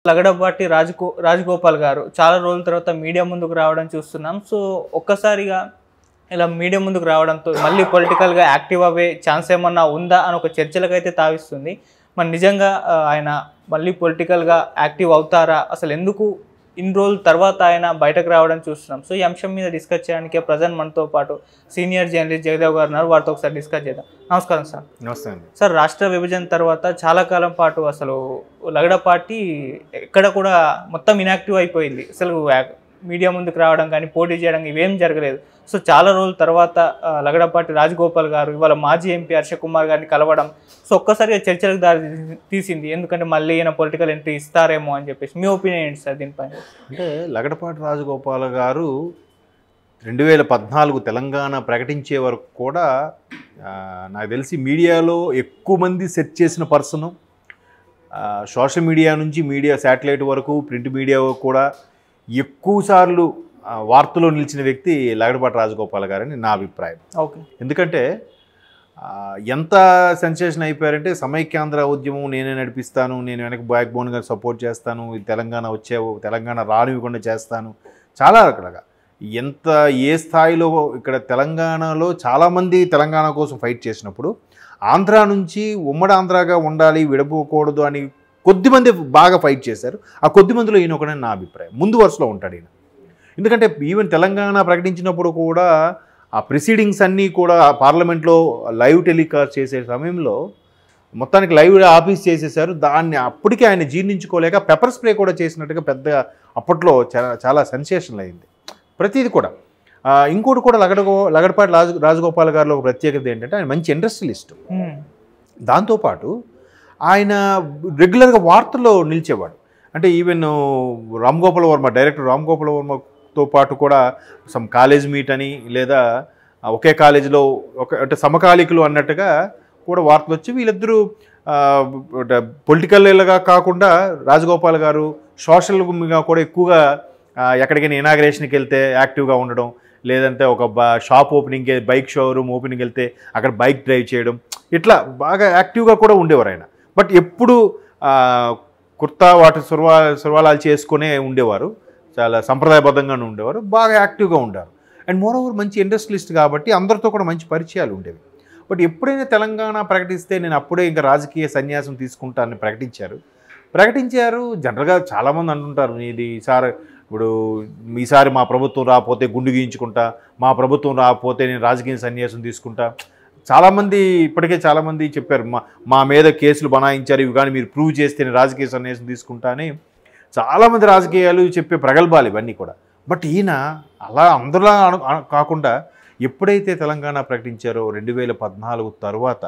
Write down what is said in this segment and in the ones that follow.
లగడపాటి రాజగోపాల్ గారు చాలా రోజుల తర్వాత మీడియా ముందుకు రావడం చూస్తున్నాం. సో ఒక్కసారిగా ఇలా మీడియా ముందుకు రావడంతో మళ్ళీ పొలిటికల్గా యాక్టివ్ అవ్వే ఛాన్స్ ఏమన్నా ఉందా అని ఒక చర్చలకైతే తావిస్తుంది. మరి నిజంగా ఆయన మళ్ళీ పొలిటికల్గా యాక్టివ్ అవుతారా, అసలు ఎందుకు ఇన్ని రోజుల తర్వాత ఆయన బయటకు రావడం చూస్తున్నాం. సో ఈ అంశం మీద డిస్కస్ చేయడానికే ప్రజెంట్ మనతో పాటు సీనియర్ జర్నలిస్ట్ జగదేవ్ గారు ఉన్నారు. వారితో ఒకసారి డిస్కస్ చేద్దాం. నమస్కారం సార్. నమస్తే అండి. సార్, రాష్ట్ర విభజన తర్వాత చాలా కాలం పాటు అసలు లగడపాటి ఎక్కడ కూడా మొత్తం ఇన్యాక్టివ్ అయిపోయింది. అసలు మీడియా ముందుకు రావడం కానీ పోటీ చేయడం ఇవేం జరగలేదు. సో చాలా రోజుల తర్వాత లగడపాటి రాజగోపాల్ గారు ఇవాళ మాజీ ఎంపీ హర్ష కుమార్ గారిని కలవడం సో ఒక్కసారిగా చర్చలకు దారి తీసింది. ఎందుకంటే మళ్ళీ ఈయన పొలిటికల్ ఎంట్రీ ఇస్తారేమో అని చెప్పేసి మీ ఒపీనియన్ ఏంటి సార్ దీనిపైన? అంటే లగడపాటి రాజగోపాల్ గారు 2014 తెలంగాణ ప్రకటించే వరకు కూడా నాకు తెలిసి మీడియాలో ఎక్కువ మంది సెర్చ్ చేసిన పర్సను, సోషల్ మీడియా నుంచి మీడియా శాటిలైట్ వరకు ప్రింట్ మీడియా కూడా ఎక్కువ సార్లు వార్తలో నిలిచిన వ్యక్తి లగడపాటి రాజగోపాల్ గారని నా అభిప్రాయం. ఓకే. ఎందుకంటే ఎంత సెన్సేషన్ అయిపోయారంటే సమైక్యాంధ్ర ఉద్యమం నేనే నడిపిస్తాను, నేను వెనక బ్యాక్ బోన్గా సపోర్ట్ చేస్తాను, తెలంగాణ తెలంగాణ రానివ్వకుండా చేస్తాను, చాలా రకాలుగా ఎంత ఏ స్థాయిలో ఇక్కడ తెలంగాణలో చాలామంది తెలంగాణ కోసం ఫైట్ చేసినప్పుడు ఆంధ్ర నుంచి ఉమ్మడి ఆంధ్రాగా ఉండాలి, విడపోకూడదు అని కొద్దిమంది బాగా ఫైట్ చేశారు. ఆ కొద్దిమందిలో ఈయన ఒకనే నా అభిప్రాయం. ముందు వరుసలో ఉంటాడు ఈయన. ఎందుకంటే ఈవెన్ తెలంగాణ ప్రకటించినప్పుడు కూడా ఆ ప్రొసీడింగ్స్ అన్నీ కూడా పార్లమెంట్లో లైవ్ టెలికాస్ట్ చేసే సమయంలో మొత్తానికి లైవ్ ఆఫీస్ చేసేసారు. దాన్ని అప్పటికే ఆయన జీర్ణించుకోలేక పెప్పర్ స్ప్రే కూడా చేసినట్టుగా పెద్ద అప్పట్లో చాలా సెన్సేషనల్ అయింది ప్రతిదీ కూడా. ఇంకోటి కూడా లగడపాటి రాజగోపాల్ గారిలో ఒక ప్రత్యేకత ఏంటంటే ఆయన మంచి ఇండస్ట్రియలిస్టు. దాంతోపాటు ఆయన రెగ్యులర్గా వార్తల్లో నిలిచేవాడు. అంటే ఈవెన్ డైరెక్టర్ రామ్ గోపాల్ వర్మతో పాటు కూడా సమ్ కాలేజ్ మీట్ అని లేదా ఒకే కాలేజీలో అంటే సమకాలికులు అన్నట్టుగా కూడా వార్తలు వచ్చి వీళ్ళిద్దరూ పొలిటికల్గా కాకుండా రాజగోపాల్ గారు సోషల్గా కూడా ఎక్కువగా ఎక్కడికైనా ఇనాగ్రేషన్కి వెళ్తే యాక్టివ్గా ఉండడం, లేదంటే ఒక షాప్ ఓపెనింగ్కి బైక్ షోరూమ్ ఓపెనింగ్కి వెళ్తే అక్కడ బైక్ డ్రైవ్ చేయడం, ఇట్లా బాగా యాక్టివ్గా కూడా ఉండేవారు ఆయన. బట్ ఎప్పుడు కుర్తా వాటి సుర్వాలాలు చేసుకునే ఉండేవారు, చాలా సంప్రదాయబద్ధంగానే ఉండేవారు, బాగా యాక్టివ్గా ఉండేవారు. అండ్ మోర్ ఓవర్ మంచి ఇండస్ట్రియలిస్ట్ కాబట్టి అందరితో కూడా మంచి పరిచయాలు ఉండేవి. బట్ ఎప్పుడైనా తెలంగాణ ప్రకటిస్తే నేను అప్పుడే ఇంకా రాజకీయ సన్యాసం తీసుకుంటానని ప్రకటించారు. జనరల్గా చాలామంది అంటుంటారు, ఇది ఈసారి మా ప్రభుత్వం రాకపోతే గుండు గీయించుకుంటా, మా ప్రభుత్వం రాకపోతే నేను రాజకీయ సన్యాసం తీసుకుంటా. చాలామంది ఇప్పటికే చాలామంది చెప్పారు, మా మీద కేసులు బనాయించారు, ఇవి కానీ మీరు ప్రూవ్ చేస్తే నేను రాజకీయ సన్యాసం తీసుకుంటా అని చాలామంది రాజకీయాలు చెప్పే ప్రగల్భాలు ఇవన్నీ కూడా. బట్ ఈయన అలా అందరిలా కాకుండా ఎప్పుడైతే తెలంగాణ ప్రకటించారో 2014 తర్వాత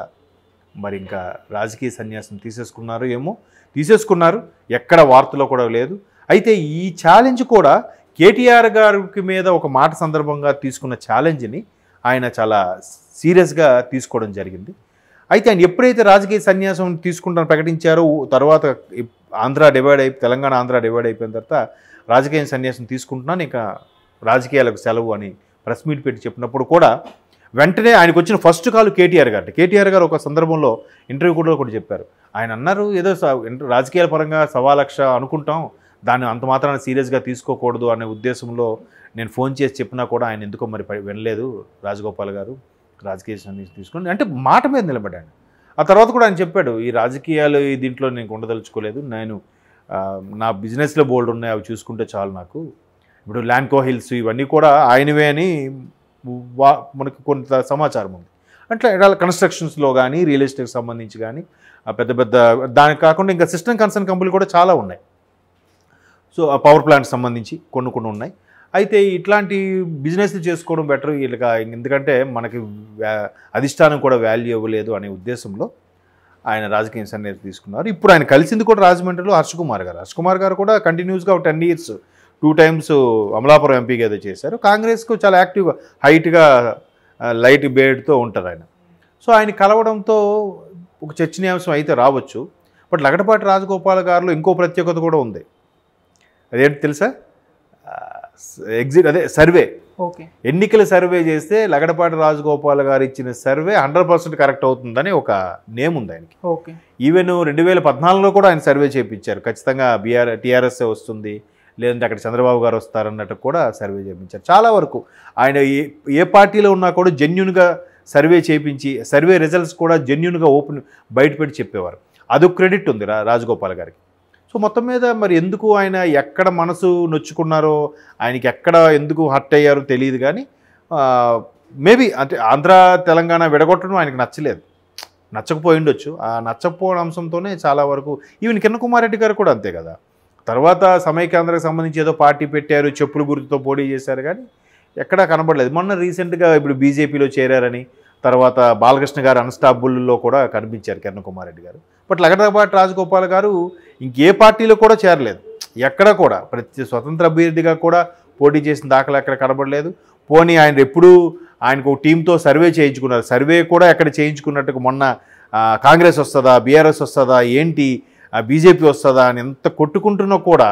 మరి ఇంకా రాజకీయ సన్యాసం తీసేసుకున్నారు. ఎక్కడ వార్తలో కూడా లేదు. అయితే ఈ ఛాలెంజ్ కూడా కేటీఆర్ గారికి మీద ఒక మాట సందర్భంగా తీసుకున్న ఛాలెంజ్ని ఆయన చాలా సీరియస్గా తీసుకోవడం జరిగింది. అయితే ఆయన ఎప్పుడైతే రాజకీయ సన్యాసం తీసుకుంటానని ప్రకటించారో తర్వాత తెలంగాణ ఆంధ్ర డివైడ్ అయిపోయిన తర్వాత రాజకీయ సన్యాసం తీసుకుంటున్నాను, ఇక రాజకీయాలకు సెలవు అని ప్రెస్ మీట్ పెట్టి చెప్పినప్పుడు కూడా వెంటనే ఆయనకు వచ్చిన ఫస్ట్ కాల్ కేటీఆర్ గారు ఒక సందర్భంలో ఇంటర్వ్యూ కూడా చెప్పారు. ఆయన అన్నారు, ఏదో రాజకీయాల పరంగా 1,00,000 అనుకుంటాం, దాన్ని అంత మాత్రాన సీరియస్గా తీసుకోకూడదు అనే ఉద్దేశంలో నేను ఫోన్ చేసి చెప్పినా కూడా ఆయన ఎందుకో మరి వినలేదు రాజగోపాల్ గారు, రాజకీయ సన్యాసం తీసుకుని అంటే మాట మీద నిలబడ్డాడు. ఆ తర్వాత కూడా ఆయన చెప్పాడు, ఈ రాజకీయాలు దీంట్లో నేను ఉండదలుచుకోలేదు, నేను నా బిజినెస్లో బోల్డ్ ఉన్నాయి, అవి చూసుకుంటే చాలు నాకు. ఇప్పుడు ల్యాండ్కో హిల్స్ ఇవన్నీ కూడా ఆయనవే అని మనకు కొంత సమాచారం ఉంది. అట్లా కన్స్ట్రక్షన్స్లో కానీ రియల్ ఎస్టేట్కి సంబంధించి కానీ పెద్ద దానికి కాకుండా ఇంకా సిస్టమ్ కన్సర్న్ కంపెనీలు కూడా చాలా ఉన్నాయి. సో ఆ పవర్ ప్లాంట్కి సంబంధించి కొన్ని ఉన్నాయి. అయితే ఇట్లాంటి బిజినెస్లు చేసుకోవడం బెటర్ వీళ్ళకి, ఎందుకంటే మనకి అధిష్టానం కూడా వాల్యూ ఇవ్వలేదు అనే ఉద్దేశంలో ఆయన రాజకీయ సన్యాసం తీసుకున్నారు. ఇప్పుడు ఆయన కలిసింది కూడా రాజమండ్రిలో హర్ష కుమార్ గారు కూడా కంటిన్యూస్గా 10 years 2 times అమలాపురం ఎంపీగా ఏదో చేశారు. కాంగ్రెస్కు చాలా యాక్టివ్గా హైట్గా లైట్ బేడ్తో ఉంటారు ఆయన. సో ఆయన కలవడంతో ఒక చర్చనీయాంశం అయితే రావచ్చు. బట్ లగడపాటి రాజగోపాల్ గారిలో ఇంకో ప్రత్యేకత కూడా ఉంది. అదేంటి తెలుసా? ఎగ్జిట్ అదే సర్వే, ఓకే ఎన్నికల సర్వే చేస్తే లగడపాటి రాజగోపాల్ గారు ఇచ్చిన సర్వే 100% కరెక్ట్ అవుతుందని ఒక నేమ్ ఉంది ఆయనకి. ఓకే ఈవెన్ 2014లో కూడా ఆయన సర్వే చేయించారు, ఖచ్చితంగా టీఆర్ఎస్ వస్తుంది లేదంటే అక్కడ చంద్రబాబు గారు వస్తారన్నట్టు కూడా సర్వే చేయించారు. చాలా వరకు ఆయన ఏ పార్టీలో ఉన్నా కూడా జెన్యున్గా సర్వే చేయించి సర్వే రిజల్ట్స్ కూడా జెన్యున్గా బయటపెట్టి చెప్పేవారు. అదొక క్రెడిట్ ఉంది రాజగోపాల్ గారికి. సో మొత్తం మీద మరి ఎందుకు ఆయన ఎక్కడ మనసు నొచ్చుకున్నారో, ఆయనకి ఎక్కడ ఎందుకు హర్ట్ అయ్యారో తెలియదు. కానీ మేబీ అంటే ఆంధ్ర తెలంగాణ విడగొట్టడం ఆయనకు నచ్చలేదు, నచ్చకపోయి ఉండొచ్చు. ఆ నచ్చకపోవడం అంశంతోనే చాలా వరకు ఈవెన్ కిరణ్ కుమార్ రెడ్డి గారు కూడా అంతే కదా. తర్వాత సమైక్యాంధ్రకు సంబంధించి ఏదో పార్టీ పెట్టారు, చెప్పులు గుర్తుతో పోటీ చేశారు, కానీ ఎక్కడా కనబడలేదు. మొన్న రీసెంట్గా ఇప్పుడు బీజేపీలో చేరారని, తర్వాత బాలకృష్ణ గారు అన్స్టాపుల్లో కూడా కనిపించారు కిరణ్ కుమార్ రెడ్డి గారు. బట్ లగడపాటి రాజగోపాల్ గారు ఇంకే పార్టీలో కూడా చేరలేదు, ఎక్కడ కూడా ప్రతి స్వతంత్ర అభ్యర్థిగా కూడా పోటీ చేసిన దాఖలు ఎక్కడ కనబడలేదు. పోనీ ఆయన ఎప్పుడూ ఆయనకు ఒక టీంతో సర్వే చేయించుకున్నారు, సర్వే కూడా ఎక్కడ చేయించుకున్నట్టుగా మొన్న కాంగ్రెస్ వస్తుందా, బీఆర్ఎస్ వస్తుందా, ఏంటి బీజేపీ వస్తుందా అని ఎంత కొట్టుకుంటున్నా కూడా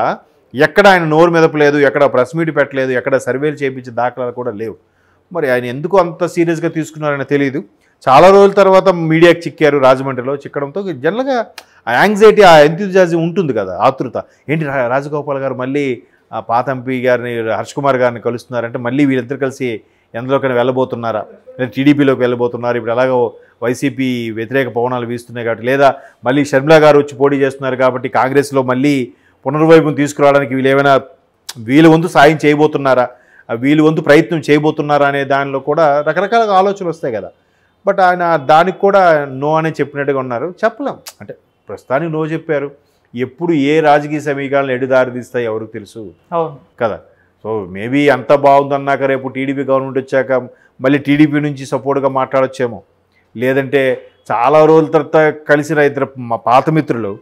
ఎక్కడ ఆయన నోరు మెదపలేదు, ఎక్కడ ప్రెస్ మీట్ పెట్టలేదు, ఎక్కడ సర్వేలు చేయించే దాఖలాలు కూడా లేవు. మరి ఆయన ఎందుకు అంత సీరియస్గా తీసుకున్నారని తెలియదు. చాలా రోజుల తర్వాత మీడియాకి చిక్కారు, రాజమండ్రిలో చిక్కడంతో జనరల్గా ఆ యాంగ్జైటీ, ఆ ఎంతూజియాజం ఉంటుంది కదా, ఆతృత. ఏంటి రాజగోపాల్ గారు మళ్ళీ ఆ పాత ఎంపీ గారిని హర్ష్ కుమార్ గారిని కలుస్తున్నారంటే మళ్ళీ వీళ్ళిద్దరు కలిసి ఎందులోకైనా వెళ్ళబోతున్నారా, లేదా టీడీపీలోకి వెళ్ళబోతున్నారు, ఇప్పుడు ఎలాగో వైసీపీ వ్యతిరేక పవనాలు వీస్తున్నాయి కాబట్టి, లేదా మళ్ళీ షర్మిలా గారు వచ్చి పోటీ చేస్తున్నారు కాబట్టి కాంగ్రెస్లో మళ్ళీ పునర్వైభవం తీసుకురావడానికి వీళ్ళు ఏమైనా వీళ్ళ వంతు సాయం చేయబోతున్నారా, వీళ్ళ వంతు ప్రయత్నం చేయబోతున్నారా అనే దానిలో కూడా రకరకాల ఆలోచనలు వస్తాయి కదా. బట్ ఆయన దానికి కూడా నో అనే చెప్పినట్టుగా ఉన్నారు. చెప్పలేం, అంటే ప్రస్తుతానికి నో చెప్పారు. ఎప్పుడు ఏ రాజకీయ సమీకరణలు ఎడుదారి తీస్తాయి ఎవరికి తెలుసు కదా. సో మేబీ అంత బాగుందన్నాక రేపు టీడీపీ గవర్నమెంట్ వచ్చాక మళ్ళీ టీడీపీ నుంచి సపోర్ట్గా మాట్లాడొచ్చేమో, లేదంటే చాలా రోజుల తర్వాత కలిసిన ఇద్దరు మా పాత మిత్రులు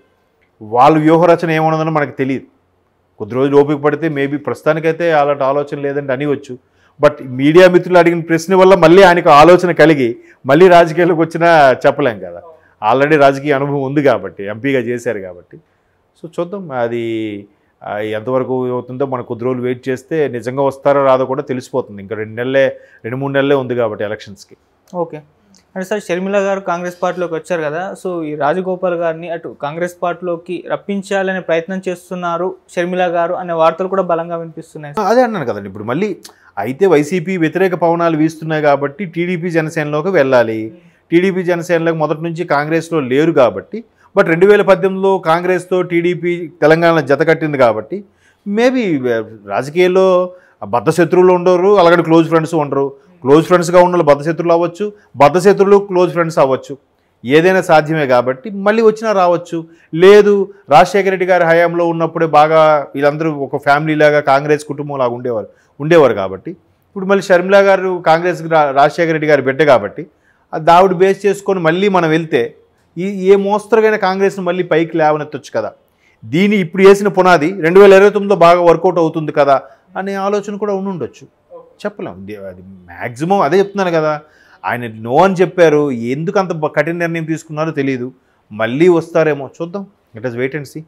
వాళ్ళ వ్యూహరచన ఏమన్నదని మనకు తెలియదు. కొద్ది రోజులు ఓపిక పడితే మేబీ ప్రస్తుతానికైతే అలాంటి ఆలోచన లేదంటే అనివచ్చు. బట్ మీడియా మిత్రులు అడిగిన ప్రశ్న వల్ల మళ్ళీ ఆయనకు ఆలోచన కలిగి మళ్ళీ రాజకీయాలకు వచ్చినా చెప్పలేం కదా. ఆల్రెడీ రాజకీయ అనుభవం ఉంది కాబట్టి, ఎంపీగా చేశారు కాబట్టి. సో చూద్దాం అది ఎంతవరకు అవుతుందో మనం కొద్ది రోజులు వెయిట్ చేస్తే నిజంగా వస్తారో రాదో కూడా తెలిసిపోతుంది. ఇంకా 2-3 నెలలే ఉంది కాబట్టి ఎలక్షన్స్కి. ఓకే అంటే సార్, షర్మిల గారు కాంగ్రెస్ పార్టీలోకి వచ్చారు కదా, సో ఈ రాజగోపాల్ గారిని అటు కాంగ్రెస్ పార్టీలోకి రప్పించాలనే ప్రయత్నం చేస్తున్నారు షర్మిల గారు అనే వార్తలు కూడా బలంగా వినిపిస్తున్నాయి. అదే అన్నాను కదండి, ఇప్పుడు మళ్ళీ అయితే వైసీపీ వ్యతిరేక పవనాలు వీస్తున్నాయి కాబట్టి టీడీపీ జనసేనలోకి వెళ్ళాలి. టీడీపీ జనసేనలోకి మొదటి నుంచి కాంగ్రెస్లో లేరు కాబట్టి, బట్ 2018లో కాంగ్రెస్తో టీడీపీ తెలంగాణ జత కట్టింది కాబట్టి మేబీ రాజకీయాల్లో బద్ధశత్రువులు ఉండరు, అలాగే క్లోజ్ ఫ్రెండ్స్ ఉండరు. క్లోజ్ ఫ్రెండ్స్గా ఉన్న బద్ధశత్రువులు అవ్వచ్చు, బద్ధశత్రువులు క్లోజ్ ఫ్రెండ్స్ అవ్వచ్చు, ఏదైనా సాధ్యమే కాబట్టి మళ్ళీ వచ్చినా రావచ్చు. లేదు రాజశేఖర రెడ్డి గారి హయాంలో ఉన్నప్పుడే బాగా వీళ్ళందరూ ఒక ఫ్యామిలీ లాగా కాంగ్రెస్ కుటుంబం లాగా ఉండేవారు కాబట్టి ఇప్పుడు మళ్ళీ షర్మిల గారు కాంగ్రెస్కి రాజశేఖర రెడ్డి గారి బిడ్డ కాబట్టి దావిడ బేస్ చేసుకొని మళ్ళీ మనం వెళ్తే ఏ మోస్తరుగైన కాంగ్రెస్ను మళ్ళీ పైకి లేవనెత్తొచ్చు కదా. దీని ఇప్పుడు వేసిన పునాది 2029లో బాగా వర్కౌట్ అవుతుంది కదా అనే ఆలోచన కూడా ఉండొచ్చు, చెప్పలేం. అది మ్యాక్సిమం అదే చెప్తున్నాను కదా, ఆయన నో అని చెప్పారు, ఎందుకు అంత కఠిన నిర్ణయం తీసుకున్నారో తెలియదు. మళ్ళీ వస్తారేమో చూద్దాం. It is wait and see.